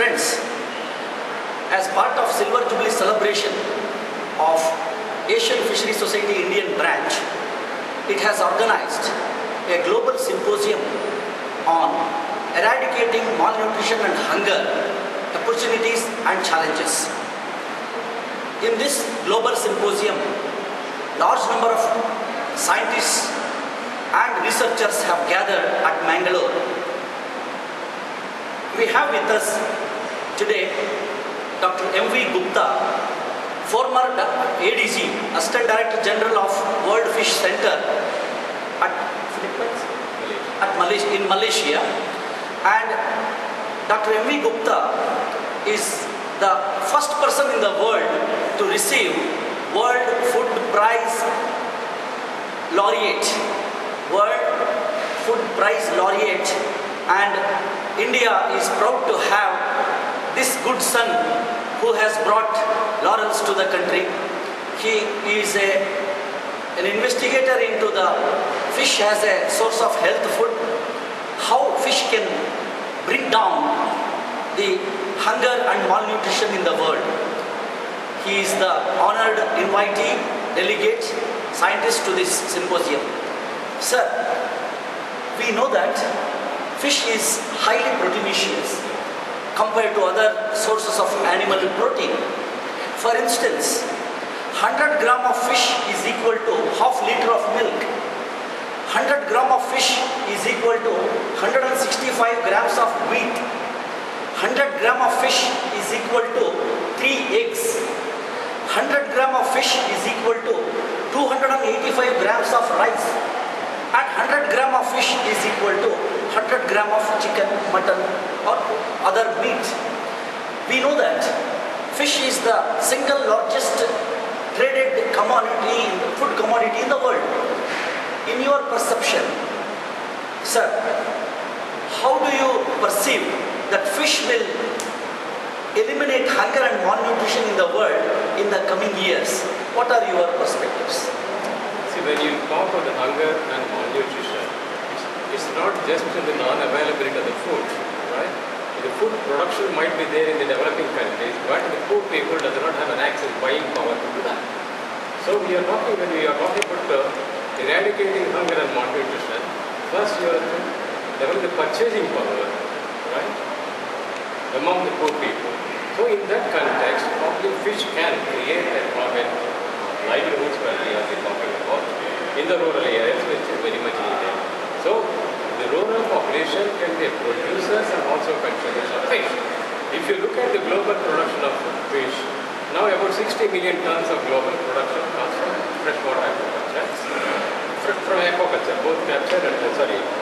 Friends, as part of Silver Jubilee celebration of Asian Fisheries Society Indian branch, it has organized a global symposium on eradicating malnutrition and hunger, opportunities and challenges. In this global symposium, large number of scientists and researchers have gathered at Mangalore. We have with us today Dr. M.V. Gupta, former ADG, Assistant Director General of World Fish Center in Malaysia. And Dr. M.V. Gupta is the first person in the world to receive World Food Prize Laureate. World Food Prize Laureate, and India is proud to have this good son who has brought laurels to the country. He is an investigator into the fish as a source of health food, how fish can bring down the hunger and malnutrition in the world. He is the honored invitee, delegate, scientist to this symposium. Sir, we know that fish is highly proteinaceous compared to other sources of animal protein. For instance, 100 gram of fish is equal to half liter of milk. 100 gram of fish is equal to 165 grams of wheat. 100 gram of fish is equal to 3 eggs. 100 gram of fish is equal to 285 grams of rice. And 100 gram of fish is equal to 100 gram of chicken, mutton or other meat. We know that fish is the single largest traded commodity, food commodity in the world. In your perception, sir, how do you perceive that fish will eliminate hunger and malnutrition in the world in the coming years? What are your perspectives? See, when you talk about the hunger and malnutrition, it's not just the non-availability of the food, right? The food production might be there in the developing countries, but the poor people do not have an access buying power to do that. So when we are talking about eradicating hunger and malnutrition, first you have to develop the purchasing power, right, among the poor people. So in that context, probably fish can create a livelihoods where we have been talking about in the rural areas, which is very much needed. So the rural population can be producers and also consumers of fish. If you look at the global production of fish, now about 60 million tons of global production comes from freshwater aquaculture. From aquaculture, both captured and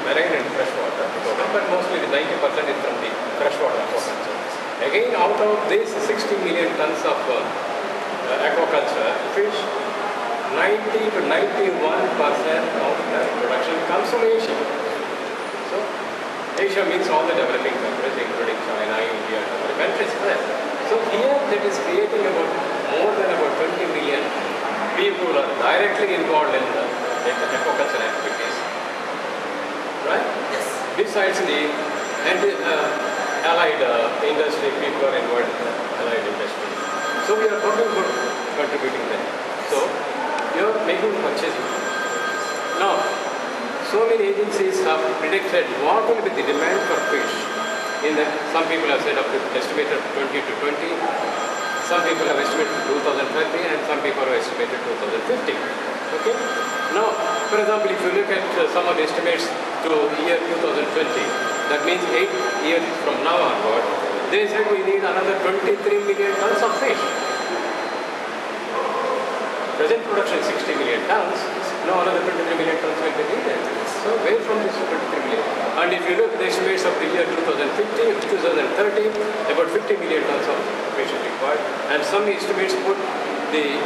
marine and freshwater, but mostly the 90% is from the freshwater aquaculture. Again, out of this 60 million tons of aquaculture, fish, 90 to 91% of the production comes from Asia. So, Asia means all the developing countries, including China, India, and other countries. So here that is creating about more than about 20 million people are directly involved in the aquaculture activities. Right? Yes. Besides the allied industry, people are involved in the allied industry. So we are talking about contributing there. So you are making purchasing. Now, so many agencies have predicted what will be the demand for fish. Some people have said up to estimated 20 to 20. Some people have estimated 2030, and some people have estimated 2050. Okay. Now, for example, if you look at some of the estimates to year 2020, that means 8 years from now onward, they said we need another 23 million tons of fish. Present production is 60 million tons. Now another 23 million tons will be needed. So where from this 23 million? And if you look at the estimates of the year 2050, 2030, about 50 million tons of fish is required. And some estimates put the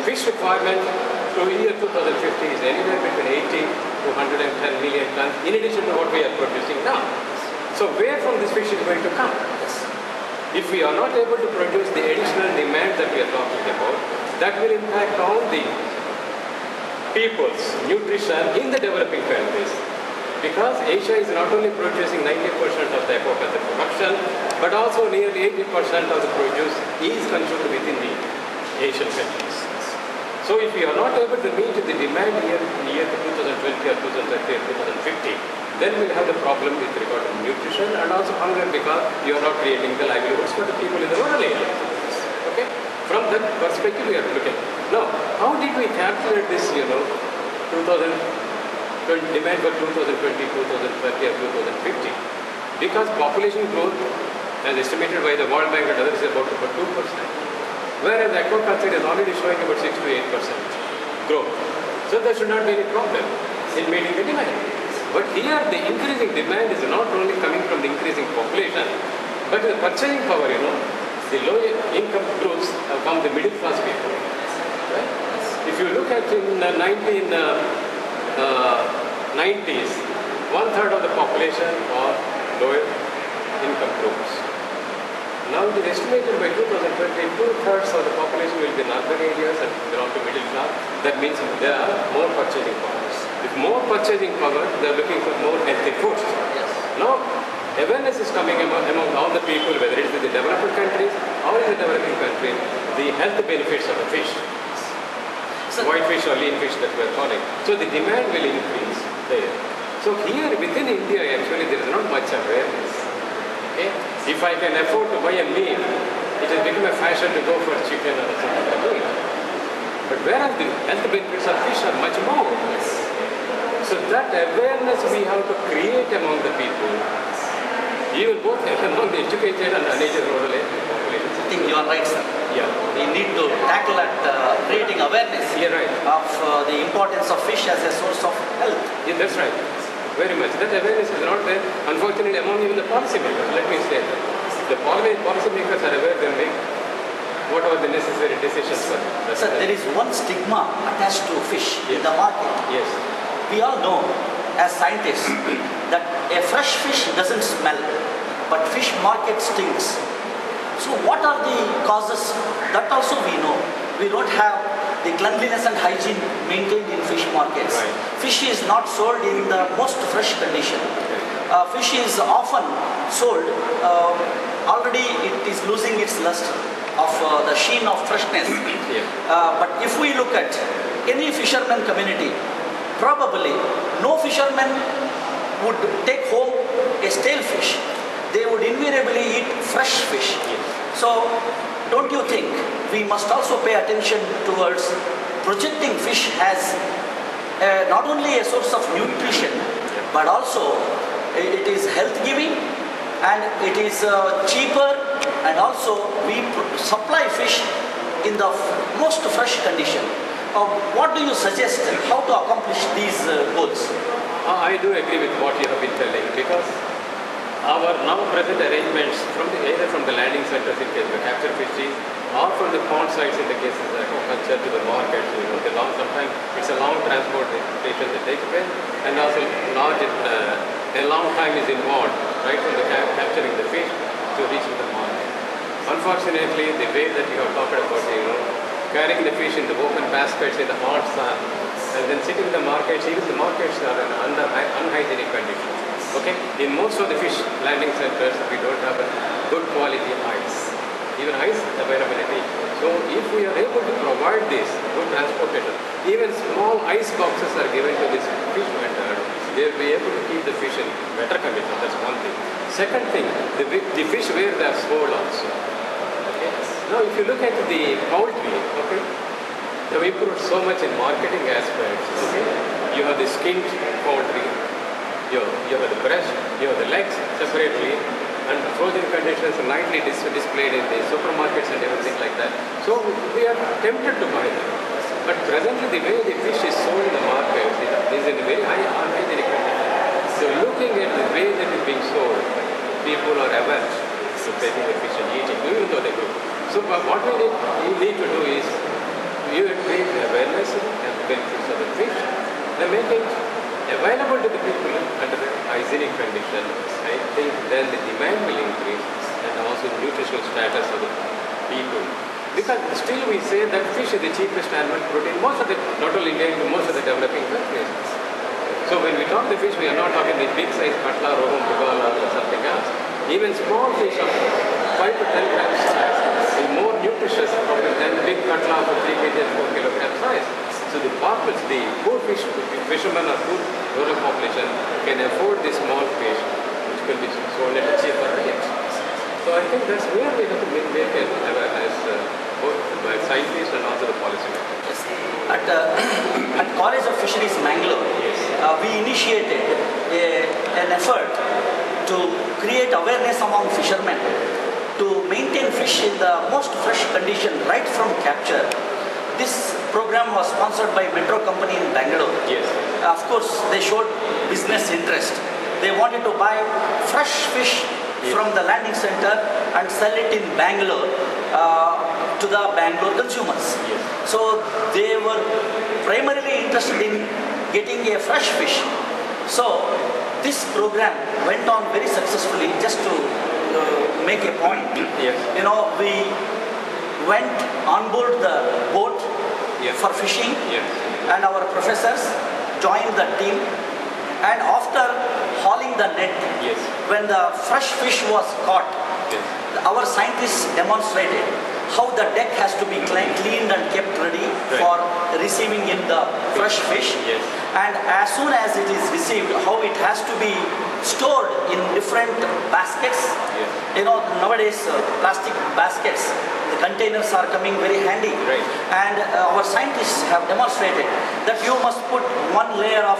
fish requirement to year 2050 is anywhere between 80 to 110 million tons, in addition to what we are producing now. So where from this fish is going to come? If we are not able to produce the additional demand that we are talking about, that will impact on the people's nutrition in the developing countries. Because Asia is not only producing 90% of the aquaculture production, but also nearly 80% of the produce is consumed within the Asian countries. So if we are not able to meet the demand in the year 2020 or 2030 or 2050, then we'll have the problem with regard to nutrition and also hunger, because you are not creating the livelihoods for the people in the rural areas. Okay? From that perspective we are looking. Now, how did we calculate this, 2020 demand for 2020, 2030 or 2050? Because population growth as estimated by the World Bank and others is about 2%. Whereas aquaculture is already showing about 6 to 8% growth. So there should not be any problem in meeting the demand. But here the increasing demand is not only coming from the increasing population, but the purchasing power, the low income groups have come the middle class people. Right? If you look at in the 1990s, 1/3 of the population are lower income groups. Now it is estimated by 2020, 2/3 of the population will be in urban areas and belong to middle class. That means there are more purchasing powers. With more purchasing power, they are looking for more healthy foods. Yes. Now, awareness is coming among all the people, whether it is in the developed countries or in the developing countries, the health benefits of the fish. White fish or lean fish that we are calling. So the demand will increase there. So here within India, actually, there is not much awareness. Okay? If I can afford to buy a meat, it has become a fashion to go for chicken or something like that. But whereas the health benefits of fish are much more. So that awareness we have to create among the people, even both among the educated and uneducated rural populations. I think you are right, sir. Yeah. We need to tackle at creating awareness Right. of the importance of fish as a source of health. Yeah, that's right. Very much. That awareness is not there, unfortunately, among even the policymakers. Let me say that. The policymakers are aware, they make whatever the necessary decisions for that. Sir, there is one stigma attached to fish in the market. Yes. We all know as scientists that a fresh fish doesn't smell, but fish market stinks. So what are the causes? That also we know. We don't have the cleanliness and hygiene maintained in fish markets. Right. Fish is not sold in the most fresh condition. Fish is often sold, already it is losing its luster of the sheen of freshness. Yeah. But if we look at any fisherman community, probably no fisherman would take home a stale fish. They would invariably eat fresh fish. Yes. So, don't you think we must also pay attention towards projecting fish as not only a source of nutrition, but also it is health giving and it is cheaper, and also we supply fish in the most fresh condition. What do you suggest how to accomplish these goals? I do agree with what you have been telling, because our now present arrangements either from the landing centers in case of capture fishing or from the pond sites in the cases of aquaculture to the market. Sometimes it's a long transportation that takes place, and also a long time is involved right from the capturing the fish to reaching the market. Unfortunately, the way that you have talked about, carrying the fish in the open baskets in the hot sun and then sitting in the markets, even the markets are in unhygienic conditions. Okay? In most of the fish landing centers, we don't have a good quality ice, even ice availability. So if we are able to provide this good transportation, even small ice boxes are given to this fish vendor, they will be able to keep the fish in better condition. That's one thing. Second thing, the fish where they are sold also. Okay? Now if you look at the poultry, okay, they have improved so much in marketing aspects. Okay? You have the skinned poultry, you have the breast, you have the legs separately, and the frozen conditions are nicely displayed in the supermarkets and everything like that. So we are tempted to buy them. But presently the way the fish is sold in the market is in a very high unhygienic condition. So looking at the way that is being sold, people are averse to taking the fish and eating, even though they do. So what we need to do is we will create awareness and benefits of the fish and make it available to the people under the hygienic conditions. I think then the demand will increase and also the nutritional status of the people. Because still we say that fish is the cheapest animal protein, not only India, in most of the developing countries. So when we talk the fish, we are not talking the big size katla, rohum, bugal or something else. Even small fish of 5 to 10 grams size is more nutritious probably than big katla of 3 kg and 4 kilogram size. So the poor fishermen or poor rural population can afford the small fish which can be sold at a cheaper rate. So I think that's where we have to make an awareness both by scientists and also the policymakers. At College of Fisheries, Mangalore, we initiated an effort to create awareness among fishermen to maintain fish in the most fresh condition right from capture. This program was sponsored by Metro Company in Bangalore. Yes. Of course, they showed business interest. They wanted to buy fresh fish from the landing center and sell it in Bangalore to the Bangalore consumers. Yes. So they were primarily interested in getting a fresh fish. So this program went on very successfully. Just to make a point, Yes. We went on board the boat for fishing, and our professors joined the team, and after hauling the net, when the fresh fish was caught, our scientists demonstrated how the deck has to be cleaned and kept ready for receiving in the fresh fish, and as soon as it is received, how it has to be stored in different baskets. Nowadays plastic baskets, the containers are coming very handy, and our scientists have demonstrated that you must put one layer of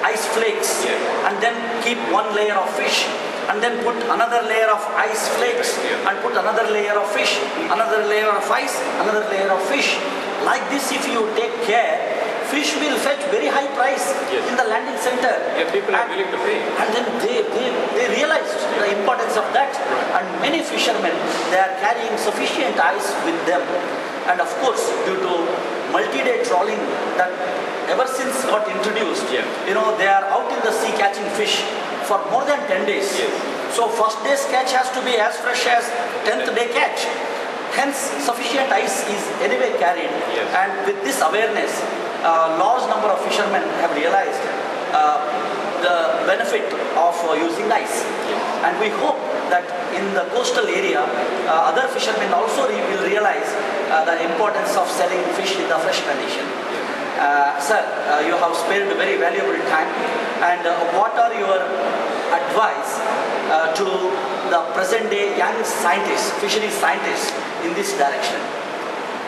ice flakes and then keep one layer of fish, and then put another layer of ice flakes and put another layer of fish, another layer of ice, another layer of fish. Like this, if you take care, fish will fetch very high price in the landing center. People are willing to pay. And then they realized the importance of that. And many fishermen, they are carrying sufficient ice with them. And of course, due to multi-day trawling that ever since got introduced, they are out in the sea catching fish for more than 10 days. So first day's catch has to be as fresh as 10th day catch. Hence, sufficient ice is anyway carried. And with this awareness, large number of fishermen have realized the benefit of using ice. And we hope that in the coastal area, other fishermen also will realize the importance of selling fish in the fresh condition. Sir, you have spared very valuable time, and what are your advice to the present day young scientists, fisheries scientists in this direction?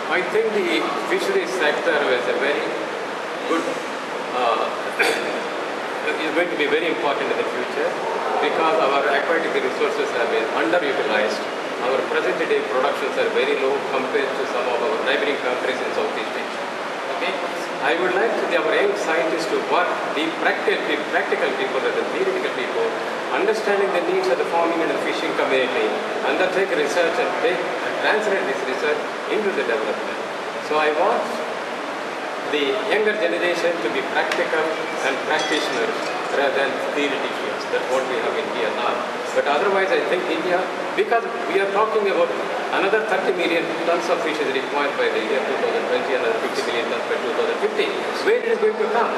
I think the fisheries sector is a very good, is going to be very important in the future because our aquatic resources have been underutilized. Our present day productions are very low compared to some of our neighboring countries in Southeast Asia. Okay? I would like our young scientists to work, the practical people and the theoretical people, understanding the needs of the farming and the fishing community, undertake research and translate this research into the development. So I want the younger generation to be practical and practitioners rather than theoreticians. That's what we have in India now. But otherwise, I think India, because we are talking about another 30 million tons of fish is required by the year 2020, another 50 million tons by 2050. Where it is going to come?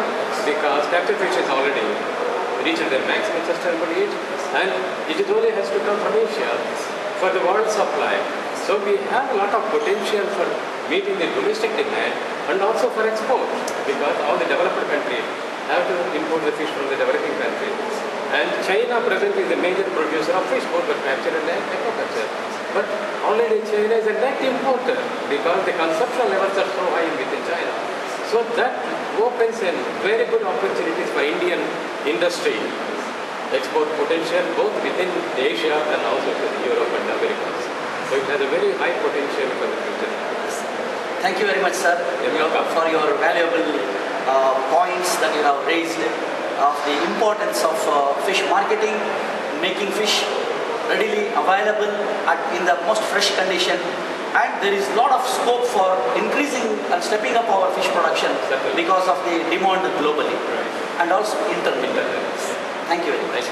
Because captive fish is already reached their maximum sustainable age, and it only has to come from Asia for the world supply. So we have a lot of potential for meeting the domestic demand and also for export, because all the developed countries have to import the fish from the developing countries. And China presently is the major producer of fish, both for capture and aquaculture. But already China is a net importer because the consumption levels are so high within China. So that opens in very good opportunities for Indian industry, export potential both within Asia and also to Europe and America. So it has a very high potential for the future. Thank you very much, sir, for your valuable points that you have raised of the importance of fish marketing, making fish readily available in the most fresh condition, and there is a lot of scope for increasing and stepping up our fish production because of the demand globally and also internally. Thank you very much.